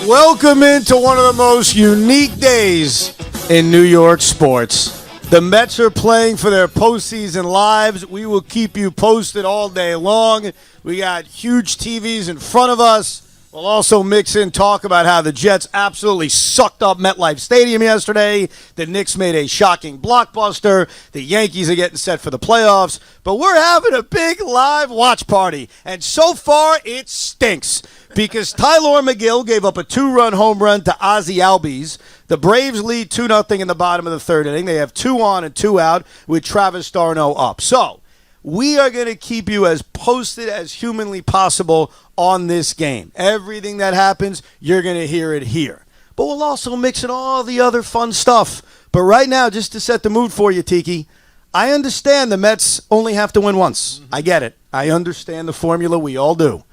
Welcome into one of the most unique days in New York sports. The Mets are playing for their postseason lives. We will keep you posted all day long. We got huge TVs in front of us. We'll also mix in talk about how the Jets absolutely sucked up MetLife Stadium yesterday. The Knicks made a shocking blockbuster. The Yankees are getting set for the playoffs. But we're having a big live watch party. And so far, it stinks. Because Tyler McGill gave up a 2-run home run to Ozzie Albies. The Braves lead 2-0 in the bottom of the third inning. They have 2 on and 2 out with Travis d'Arnaud up. So we are going to keep you as posted as humanly possible on this game. Everything that happens, you're going to hear it here. But we'll also mix in all the other fun stuff. But right now, just to set the mood for you, Tiki, I understand the Mets only have to win once. I get it. I understand the formula. We all do.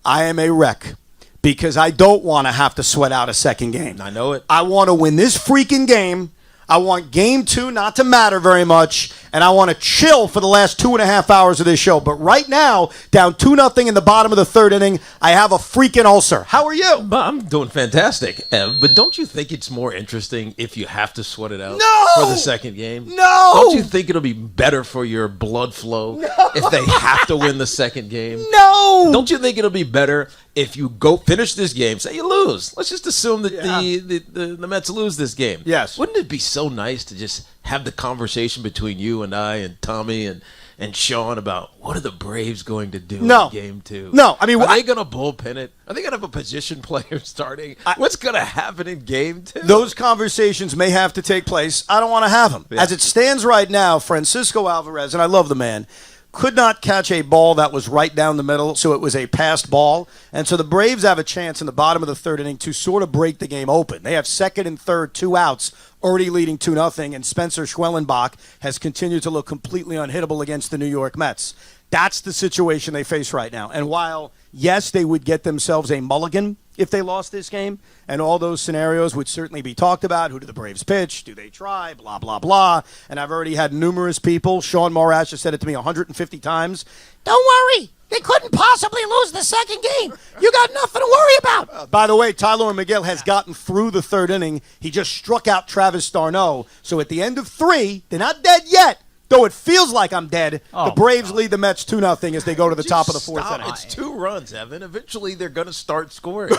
I am a wreck because I don't want to have to sweat out a second game. I know it. I want to win this freaking game. I want game 2 not to matter very much, and I want to chill for the last 2.5 hours of this show. But right now, down 2-0 in the bottom of the third inning, I have a freaking ulcer. How are you? But I'm doing fantastic. But don't you think it's more interesting if you have to sweat it out for the second game? No! Don't you think it'll be better for your blood flow if they have to win the second game? No! Don't you think it'll be better if you go finish this game, say you lose? Let's just assume that the Mets lose this game. Yes. Wouldn't it be so nice to just have the conversation between you and I and Tommy and Sean about what are the Braves going to do in game 2? No, I mean, are they going to bullpen it? Are they going to have a position player starting? What's going to happen in game 2? Those conversations may have to take place. I don't want to have them. Yeah. As it stands right now, Francisco Alvarez, and I love the man, could not catch a ball that was right down the middle, so it was a passed ball. And so the Braves have a chance in the bottom of the third inning to sort of break the game open. They have second and third, 2 outs, already leading 2-0, and Spencer Schwellenbach has continued to look completely unhittable against the New York Mets. That's the situation they face right now. And while, yes, they would get themselves a mulligan if they lost this game, and all those scenarios would certainly be talked about. Who do the Braves pitch? Do they try? Blah, blah, blah. And I've already had numerous people. Sean Morash has said it to me 150 times. Don't worry. They couldn't possibly lose the second game. You got nothing to worry about. By the way, Tyler McGill has gotten through the third inning. He just struck out Travis d'Arnaud. So at the end of 3, they're not dead yet. Though it feels like I'm dead, the Braves lead the Mets 2-0 as they go to the top of the fourth inning. It's 2 runs, Evan. Eventually, they're going to start scoring.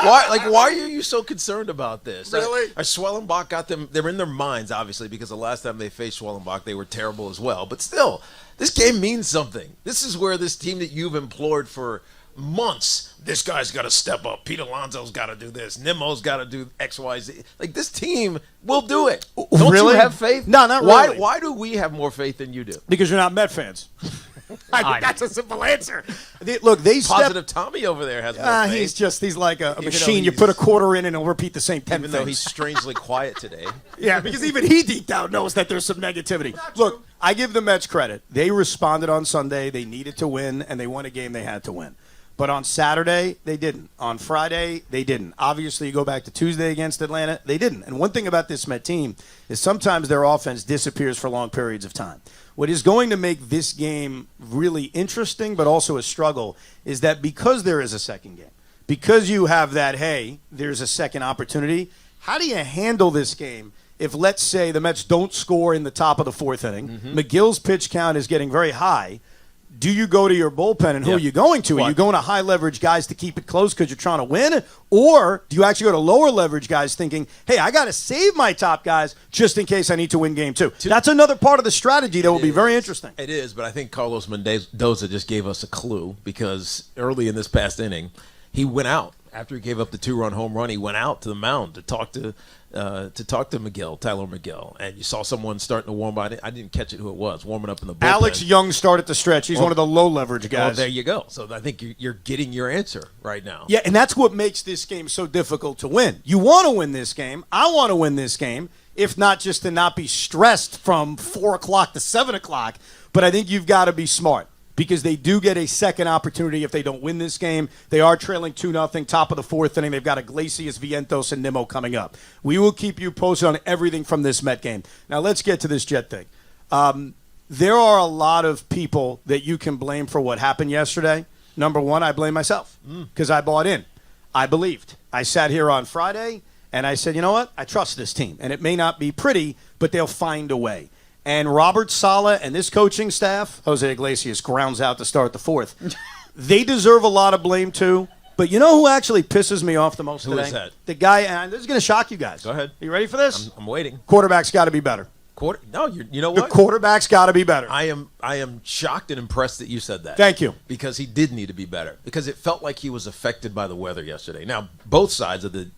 Why are you so concerned about this? Really? Schwellenbach got them. They're in their minds, obviously, because the last time they faced Schwellenbach, they were terrible as well. But still, this game means something. This is where this team that you've implored for months, this guy's got to step up. Pete Alonso's got to do this. Nimmo's got to do X, Y, Z. Like, this team will do it. Don't you have faith? No, not really. Why do we have more faith than you do? Because you're not Met fans. That's a simple answer. They Positive Tommy over there has more faith. He's like a machine. You put a quarter in and he'll repeat the same 10 even things. Though he's strangely quiet today. Yeah, because even he deep down knows that there's some negativity. Look, I give the Mets credit. They responded on Sunday. They needed to win, and they won a game they had to win. But on Saturday, they didn't. On Friday, they didn't. Obviously, you go back to Tuesday against Atlanta, they didn't. And one thing about this Met team is sometimes their offense disappears for long periods of time. What is going to make this game really interesting but also a struggle is that because there is a second game, because you have that, hey, there's a second opportunity, how do you handle this game if, let's say, the Mets don't score in the top of the fourth inning, McGill's pitch count is getting very high, do you go to your bullpen, and who are you going to? Are you going to high-leverage guys to keep it close because you're trying to win? Or do you actually go to lower-leverage guys thinking, hey, I got to save my top guys just in case I need to win game 2? That's another part of the strategy that will be very interesting. It is, but I think Carlos Mendoza just gave us a clue because early in this past inning, he went out. After he gave up the 2-run home run, he went out to the mound to talk to McGill, Tyler McGill, and you saw someone starting to warm up. I didn't catch it who it was, warming up in the bullpen. Alex Young started the stretch. He's one of the low-leverage guys. Well, there you go. So I think you're getting your answer right now. Yeah, and that's what makes this game so difficult to win. You want to win this game. I want to win this game, if not just to not be stressed from 4 o'clock to 7 o'clock, but I think you've got to be smart. Because they do get a second opportunity if they don't win this game. They are trailing 2-0, top of the fourth inning. They've got Iglesias, Vientos, and Nimmo coming up. We will keep you posted on everything from this Met game. Now, let's get to this Jet thing. There are a lot of people that you can blame for what happened yesterday. Number one, I blame myself because I bought in. I believed. I sat here on Friday, and I said, you know what? I trust this team. And it may not be pretty, but they'll find a way. And Robert Saleh and this coaching staff, Jose Iglesias grounds out to start the fourth. They deserve a lot of blame, too. But you know who actually pisses me off the most today? Who is that? The guy, and this is going to shock you guys. Go ahead. You ready for this? I'm waiting. Quarterback's got to be better. No, you know The what? quarterback's got to be better. I am shocked and impressed that you said that. Thank you. Because he did need to be better. Because it felt like he was affected by the weather yesterday. Now, both sides of the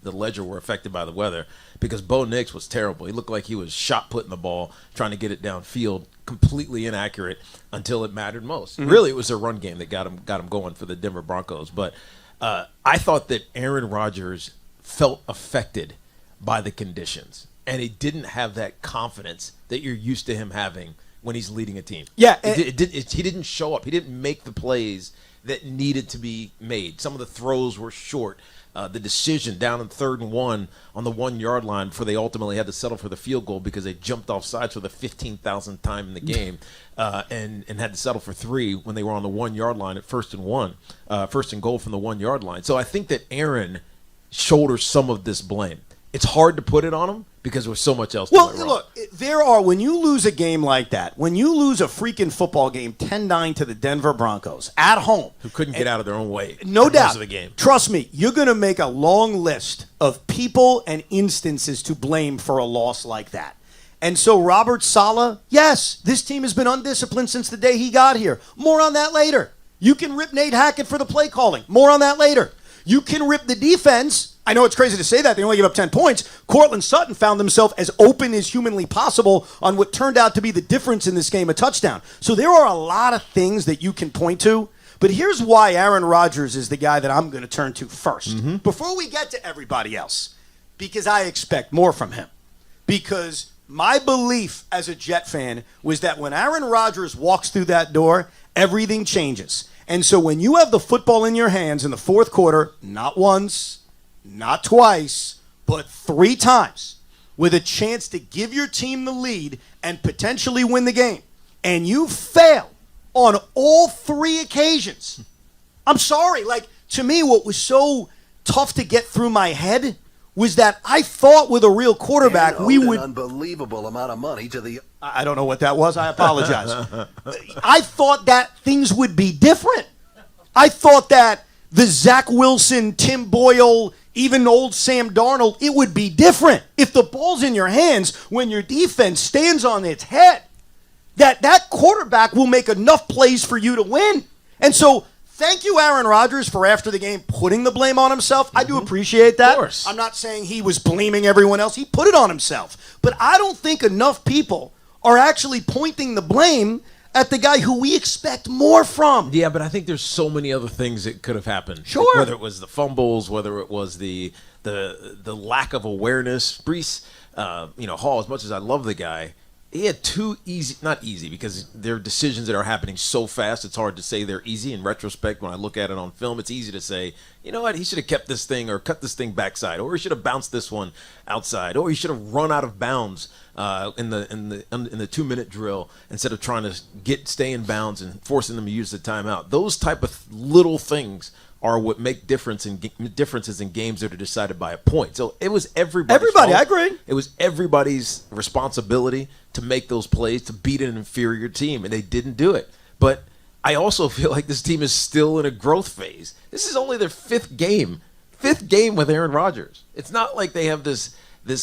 ledger were affected by the weather because Bo Nix was terrible. He looked like he was shot putting the ball, trying to get it downfield, completely inaccurate until it mattered most. Mm-hmm. Really, it was their run game that got him going for the Denver Broncos. But I thought that Aaron Rodgers felt affected by the conditions. And he didn't have that confidence that you're used to him having when he's leading a team. Yeah. He didn't show up. He didn't make the plays that needed to be made. Some of the throws were short. The decision down in 3rd and 1 on the 1-yard line before they ultimately had to settle for the field goal because they jumped off sides for the 15,000th time in the game and had to settle for 3 when they were on the 1-yard line at 1st and 1, 1st and goal from the 1-yard line. So I think that Aaron shoulders some of this blame. It's hard to put it on him because there was so much else. Well, look, when you lose a game like that, when you lose a freaking football game 10-9 to the Denver Broncos at home. Who couldn't get out of their own way. No doubt. Most of the game. Trust me, you're going to make a long list of people and instances to blame for a loss like that. And so Robert Saleh, yes, this team has been undisciplined since the day he got here. More on that later. You can rip Nate Hackett for the play calling. More on that later. You can rip the defense. I know it's crazy to say that. They only gave up 10 points. Cortland Sutton found himself as open as humanly possible on what turned out to be the difference in this game, a touchdown. So there are a lot of things that you can point to. But here's why Aaron Rodgers is the guy that I'm going to turn to first. Mm-hmm. Before we get to everybody else, because I expect more from him. Because my belief as a Jet fan was that when Aaron Rodgers walks through that door, everything changes. And so when you have the football in your hands in the fourth quarter, not once, not twice, but 3 times, with a chance to give your team the lead and potentially win the game, and you fail on all 3 occasions, I'm sorry. To me, what was so tough to get through my head was that I thought with a real quarterback we would... an unbelievable amount of money to the... I don't know what that was. I apologize. I thought that things would be different. I thought that the Zach Wilson, Tim Boyle, even old Sam Darnold, it would be different. If the ball's in your hands when your defense stands on its head, that quarterback will make enough plays for you to win. And so thank you, Aaron Rodgers, for after the game putting the blame on himself. I do appreciate that. Of course. I'm not saying he was blaming everyone else. He put it on himself. But I don't think enough people are actually pointing the blame at the guy who we expect more from. Yeah, but I think there's so many other things that could have happened. Sure. Whether it was the fumbles, whether it was the lack of awareness. Breece, Hall, as much as I love the guy, he had 2 easy, not easy, because there are decisions that are happening so fast, it's hard to say they're easy. In retrospect, when I look at it on film, it's easy to say, you know what, he should have kept this thing or cut this thing backside, or he should have bounced this one outside, or he should have run out of bounds in the 2-minute drill instead of trying to stay in bounds and forcing them to use the timeout. Those type of little things are what make differences in games that are decided by a point. So it was everybody's fault. I agree. It was everybody's responsibility to make those plays, to beat an inferior team, and they didn't do it. But I also feel like this team is still in a growth phase. This is only their 5th game with Aaron Rodgers. It's not like they have this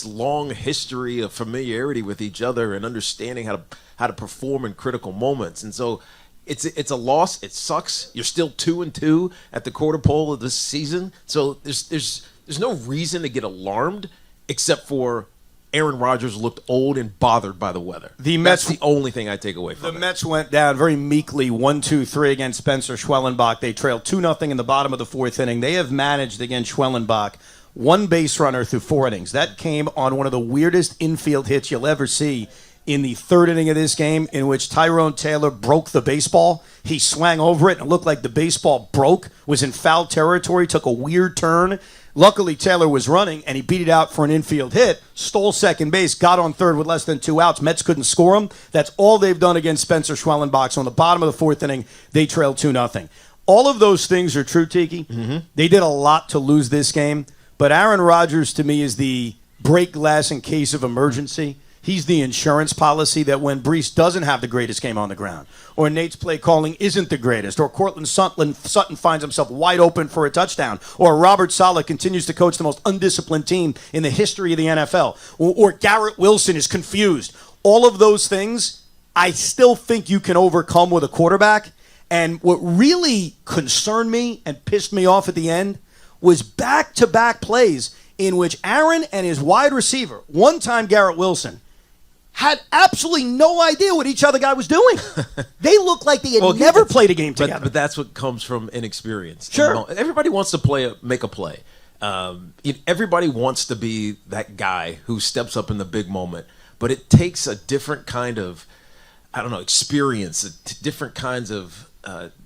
long history of familiarity with each other and understanding how to perform in critical moments. And so it's a loss. It sucks. You're still 2-2 at the quarter pole of this season. So there's no reason to get alarmed except for Aaron Rodgers looked old and bothered by the weather. That's the only thing I take away from it. The Mets went down very meekly 1-2-3 against Spencer Schwellenbach. They trailed 2-0 in the bottom of the 4th inning. They have managed against Schwellenbach 1 base runner through 4 innings. That came on one of the weirdest infield hits you'll ever see in the 3rd inning of this game, in which Tyrone Taylor broke the baseball. He swung over it and it looked like the baseball broke, was in foul territory, took a weird turn. Luckily, Taylor was running, and he beat it out for an infield hit, stole second base, got on third with less than 2 outs. Mets couldn't score him. That's all they've done against Spencer Schwellenbach. So on the bottom of the 4th inning, they trailed 2-0. all of those things are true, Tiki. They did a lot to lose this game, but Aaron Rodgers to me is the break glass in case of emergency. He's the insurance policy that when Brees doesn't have the greatest game on the ground, or Nate's play calling isn't the greatest, or Cortland Sutton finds himself wide open for a touchdown, or Robert Saleh continues to coach the most undisciplined team in the history of the NFL, or Garrett Wilson is confused. All of those things, I still think you can overcome with a quarterback. And what really concerned me and pissed me off at the end was back-to-back plays in which Aaron and his wide receiver, one-time Garrett Wilson, had absolutely no idea what each other guy was doing. They looked like they had never played a game together. But that's what comes from inexperience. Sure. Everybody wants to make a play. Everybody wants to be that guy who steps up in the big moment. But it takes a different kind of, experience, different kinds of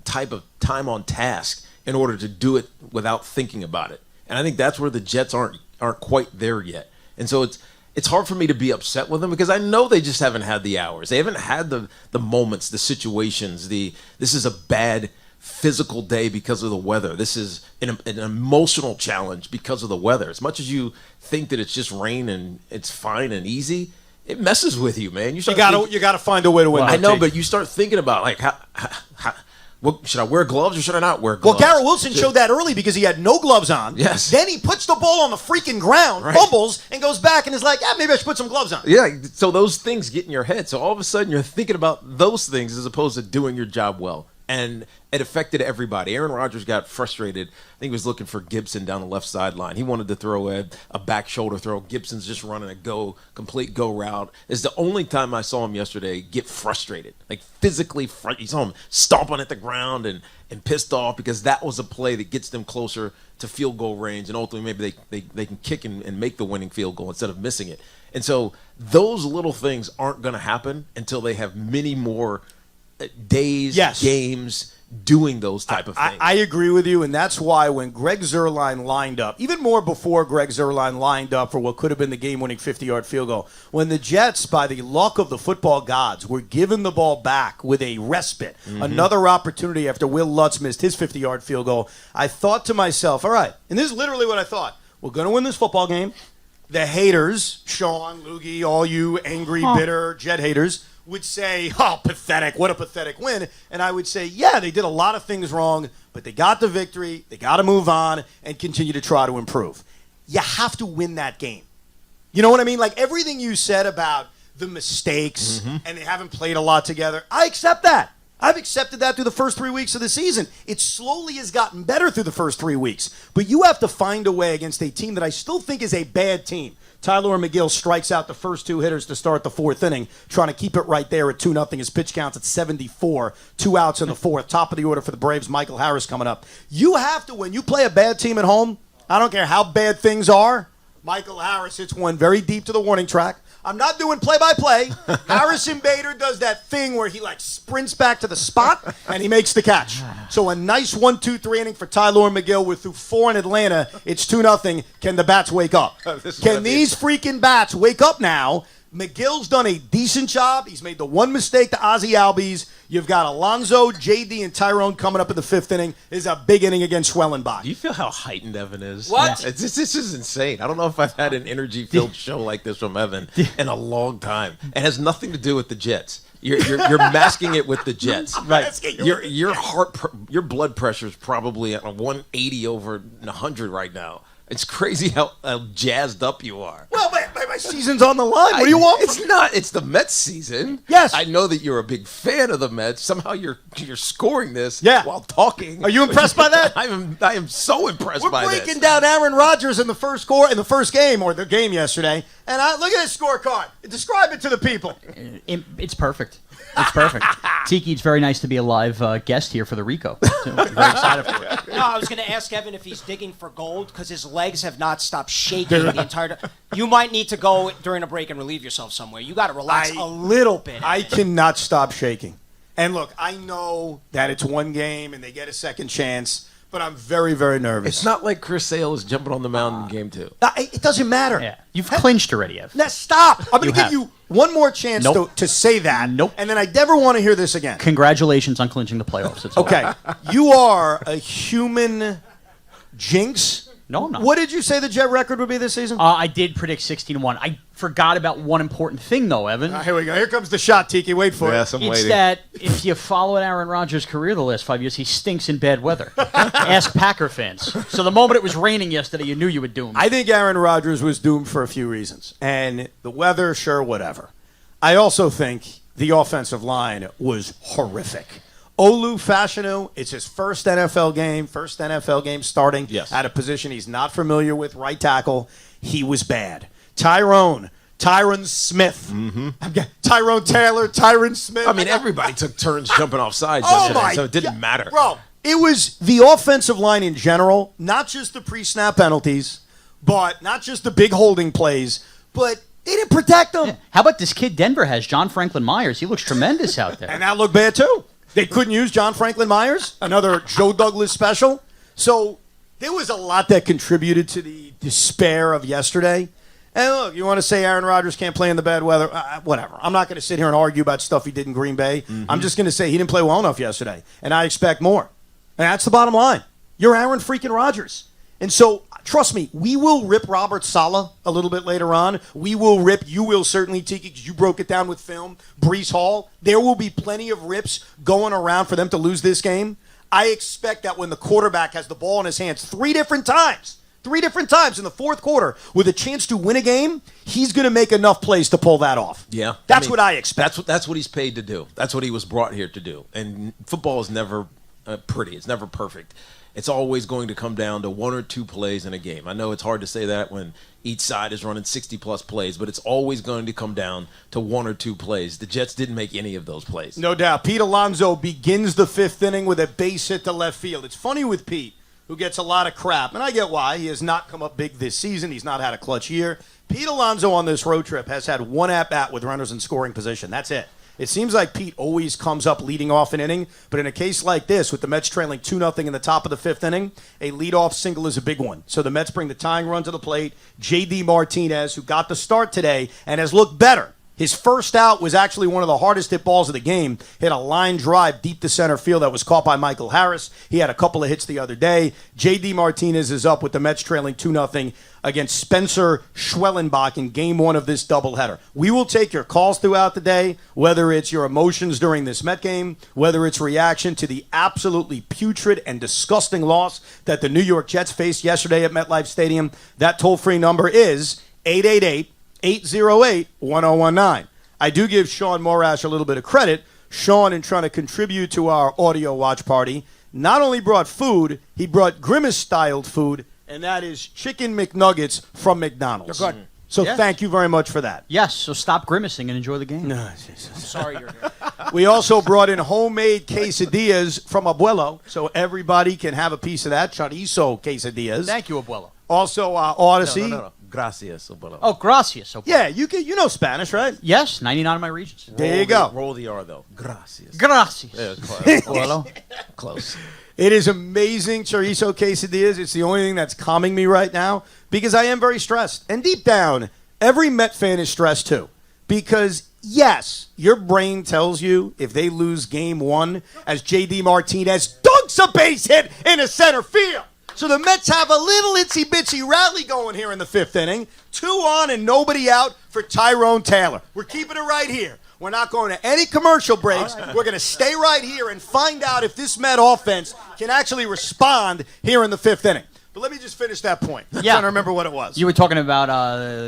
type of time on task in order to do it without thinking about it. And I think that's where the Jets aren't quite there yet. And so it's hard for me to be upset with them because I know they just haven't had the hours. They haven't had the moments, the situations. This is a bad physical day because of the weather. This is an emotional challenge because of the weather. As much as you think that it's just rain and it's fine and easy, it messes with you, man. You got to find a way to win. I know, but you start thinking about like should I wear gloves or should I not wear gloves? Well, Garrett Wilson showed that early because he had no gloves on. Yes. Then he puts the ball on the freaking ground, fumbles, and goes back and is like, maybe I should put some gloves on. Yeah, so those things get in your head. So all of a sudden you're thinking about those things as opposed to doing your job well. And it affected everybody. Aaron Rodgers got frustrated. I think he was looking for Gibson down the left sideline. He wanted to throw a back shoulder throw. Gibson's just running a complete go route. It's the only time I saw him yesterday get frustrated, like physically frustrated. You saw him stomping at the ground and pissed off because that was a play that gets them closer to field goal range. And ultimately maybe they can kick and make the winning field goal instead of missing it. And so those little things aren't going to happen until they have many more days, games, doing those type of things. I agree with you, and that's why when Greg Zuerlein lined up, even more before Greg Zuerlein lined up for what could have been the game-winning 50-yard field goal, when the Jets, by the luck of the football gods, were given the ball back with a respite, another opportunity after Will Lutz missed his 50-yard field goal, I thought to myself, all right, and this is literally what I thought, we're going to win this football game. The haters, Sean, Loogie, all you angry, bitter Jet haters, would say, pathetic, what a pathetic win. And I would say, yeah, they did a lot of things wrong, but they got the victory, they got to move on and continue to try to improve. You have to win that game. You know what I mean? Like everything you said about the mistakes and they haven't played a lot together, I accept that. I've accepted that through the first 3 weeks of the season. It slowly has gotten better through the first 3 weeks. But you have to find a way against a team that I still think is a bad team. Tyler McGill strikes out the first two hitters to start the fourth inning, trying to keep it right there at 2-0. His pitch counts at 74, 2 outs in the fourth. Top of the order for the Braves, Michael Harris coming up. You have to, when you play a bad team at home, I don't care how bad things are, Michael Harris hits one very deep to the warning track. I'm not doing play-by-play. Harrison Bader does that thing where he sprints back to the spot and he makes the catch. So a nice 1-2-3 inning for Tyler McGill. We're through 4 in Atlanta. It's 2-0. Can the bats wake up? Can these freaking bats wake up now? McGill's done a decent job. He's made the one mistake to Ozzie Albies. You've got Alonso, JD, and Tyrone coming up in the 5th inning. This is a big inning against Schwellenbach. Do you feel how heightened Evan is? What? Yeah. This is insane. I don't know if I've had an energy-filled show like this from Evan in a long time. It has nothing to do with the Jets. You're masking it with the Jets. Right. Your blood pressure is probably at 180 over 100 right now. It's crazy how jazzed up you are. Well, my season's on the line. What do you want? It's not. It's the Mets season. Yes. I know that you're a big fan of the Mets. Somehow you're scoring this while talking. Are you impressed by that? I am so impressed by this. We're breaking down Aaron Rodgers in the first game or the game yesterday. And look at his scorecard. Describe it to the people. It's perfect. It's perfect. Tiki, it's very nice to be a live guest here for the Rico. So we're very excited for it. No, I was going to ask Evan if he's digging for gold because his legs have not stopped shaking the entire time. You might need to go during a break and relieve yourself somewhere. You got to relax a little bit. I cannot stop shaking. And look, I know that it's one game and they get a second chance, but I'm very, very nervous. It's not like Chris Sale is jumping on the mound in game 2. It doesn't matter. Yeah. You've clinched already, Ev. Now stop. I'm going to give you one more chance Nope. to say that. Nope. And then I never want to hear this again. Congratulations on clinching the playoffs. It's over. Okay. You are a human jinx. No, I'm not. What did you say the Jet record would be this season? I did predict 16-1. I forgot about one important thing, though, Evan. Here we go. Here comes the shot, Tiki. Wait for it. Yes, I'm It's waiting. that if you follow Aaron Rodgers' career the last 5 years, he stinks in bad weather. Ask Packer fans. So the moment it was raining yesterday, you knew you were doomed. I think Aaron Rodgers was doomed for a few reasons. And the weather, sure, whatever. I also think the offensive line was horrific. Olu Fashanu, it's his first NFL game starting at a position he's not familiar with, right tackle. He was bad. Tyron Smith. Tyrone Taylor, Tyron Smith. I mean, everybody took turns jumping off sides Oh yesterday, my so it didn't God. matter. Bro, it was the offensive line in general, not just the pre-snap penalties, but not just the big holding plays, but they didn't protect them. Yeah. How about this kid Denver has, John Franklin Myers? He looks tremendous out there. And that looked bad, too. They couldn't use John Franklin Myers, another Joe Douglas special. So there was a lot that contributed to the despair of yesterday. And look, you want to say Aaron Rodgers can't play in the bad weather? Whatever. I'm not going to sit here and argue about stuff he did in Green Bay. I'm just going to say he didn't play well enough yesterday, and I expect more. And that's the bottom line. You're Aaron freaking Rodgers. And so, trust me, we will rip Robert Saleh a little bit later on. You will certainly, Tiki, because you broke it down with film, Breece Hall. There will be plenty of rips going around for them to lose this game. I expect that when the quarterback has the ball in his hands three different times in the fourth quarter with a chance to win a game, he's going to make enough plays to pull that off. Yeah. That's what I expect. That's what he's paid to do. That's what he was brought here to do. And football is never pretty. It's never perfect. It's always going to come down to one or two plays in a game. I know it's hard to say that when each side is running 60-plus plays, but it's always going to come down to one or two plays. The Jets didn't make any of those plays. No doubt. Pete Alonso begins the fifth inning with a base hit to left field. It's funny with Pete, who gets a lot of crap, and I get why. He has not come up big this season. He's not had a clutch year. Pete Alonso on this road trip has had one at-bat with runners in scoring position. That's it. It seems like Pete always comes up leading off an inning, but in a case like this, with the Mets trailing 2-0 in the top of the fifth inning, a leadoff single is a big one. So the Mets bring the tying run to the plate. J.D. Martinez, who got the start today and has looked better. His first out was actually one of the hardest hit balls of the game. Hit a line drive deep to center field that was caught by Michael Harris. He had a couple of hits the other day. J.D. Martinez is up with the Mets trailing 2-0 against Spencer Schwellenbach in game one of this doubleheader. We will take your calls throughout the day, whether it's your emotions during this Met game, whether it's reaction to the absolutely putrid and disgusting loss that the New York Jets faced yesterday at MetLife Stadium. That toll-free number is 888-808-1019. I do give Sean Morash a little bit of credit. Sean, in trying to contribute to our audio watch party, not only brought food, he brought Grimace-styled food, and that is Chicken McNuggets from McDonald's. You're good. So Yeah. thank you very much for that. Yes, so stop grimacing and enjoy the game. No, Jesus. I'm sorry you're here. We also brought in homemade quesadillas from Abuelo, so everybody can have a piece of that. Chorizo quesadillas. Thank you, Abuelo. Also, Odyssey. No. Gracias. Abuelo. Oh, gracias. Abuelo. Yeah, you know Spanish, right? Yes, 99 of my regions. There you go. Roll the R, though. Gracias. Gracias. Yeah, close. Abuelo. Close. It is amazing chorizo quesadillas. It's the only thing that's calming me right now because I am very stressed. And deep down, every Met fan is stressed too. Because, yes, your brain tells you if they lose game one as J.D. Martinez dunks a base hit in a center field. So the Mets have a little itsy-bitsy rally going here in the fifth inning. 2 on and nobody out for Tyrone Taylor. We're keeping it right here. We're not going to any commercial breaks. We're going to stay right here and find out if this Met offense can actually respond here in the fifth inning. But let me just finish that point. I'm trying to remember what it was. You were talking about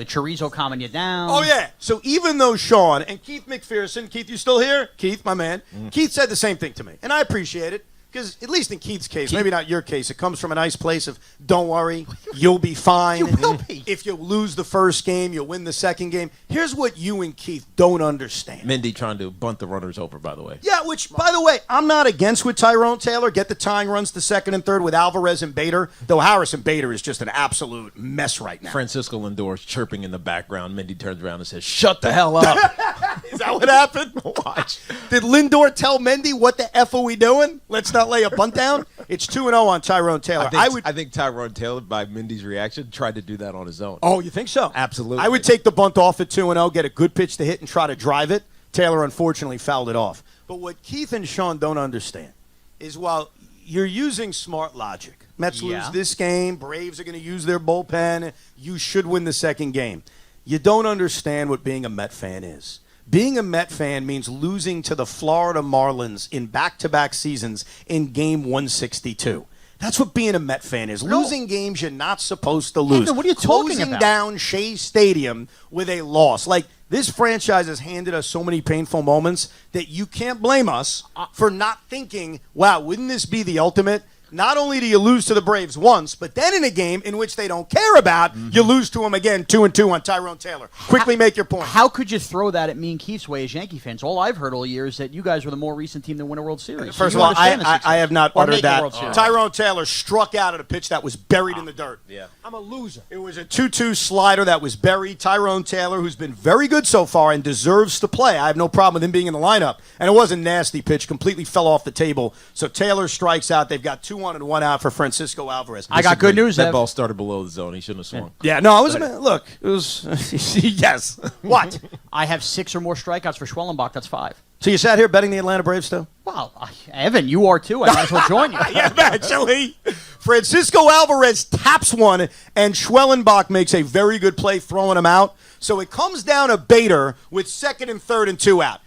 chorizo calming you down. Oh, yeah. So even though Sean and Keith McPherson, Keith, you still here? Keith, my man. Keith said the same thing to me, and I appreciate it. Because at least in Keith's case, maybe not your case, it comes from a nice place of don't worry, you'll be fine. You will be. If you lose the first game, you'll win the second game. Here's what you and Keith don't understand. Mindy trying to bunt the runners over, by the way. Yeah, which, by the way, I'm not against with Tyrone Taylor. Get the tying runs to second and third with Alvarez and Bader, though Harris and Bader is just an absolute mess right now. Francisco Lindor's chirping in the background. Mindy turns around and says, "Shut the hell up." Is that what happened? Watch. Did Lindor tell Mendy, what the F are we doing? Let's not lay a bunt down. It's 2-0 on Tyrone Taylor. I think Tyrone Taylor, by Mindy's reaction, tried to do that on his own. Oh, you think so? Absolutely. I would take the bunt off at 2-0, get a good pitch to hit, and try to drive it. Taylor unfortunately fouled it off. But what Keith and Sean don't understand is while you're using smart logic, Mets lose this game, Braves are going to use their bullpen, you should win the second game. You don't understand what being a Met fan is. Being a Met fan means losing to the Florida Marlins in back-to-back seasons in game 162. That's what being a Met fan is. Losing games you're not supposed to lose. Evan, what are you talking Closing about? down Shea Stadium with a loss. Like, this franchise has handed us so many painful moments that you can't blame us for not thinking, wow, wouldn't this be the ultimate? Not only do you lose to the Braves once, but then in a game in which they don't care about, you lose to them again 2-2 on Tyrone Taylor. Quickly make your point. How could you throw that at me and Keith's way as Yankee fans? All I've heard all year is that you guys were the more recent team to win a World Series. First So of you all, understand the I have not Or uttered make the that. World Series. Tyrone Taylor struck out at a pitch that was buried in the dirt. Yeah. I'm a loser. It was a 2-2 slider that was buried. Tyrone Taylor, who's been very good so far and deserves to play. I have no problem with him being in the lineup. And it was a nasty pitch, completely fell off the table. So Taylor strikes out. They've got 2-1 and 1 out for Francisco Alvarez. I got good news, That Ev. ball started below the zone. He shouldn't have swung. Yeah, no, I was look, it was yes. What? I have 6 or more strikeouts for Schwellenbach. That's 5. So you sat here betting the Atlanta Braves still? Wow, Evan, you are too. I might as well join you. Yeah, actually. Francisco Alvarez taps one, and Schwellenbach makes a very good play throwing him out. So it comes down to Bader with second and third and 2 out.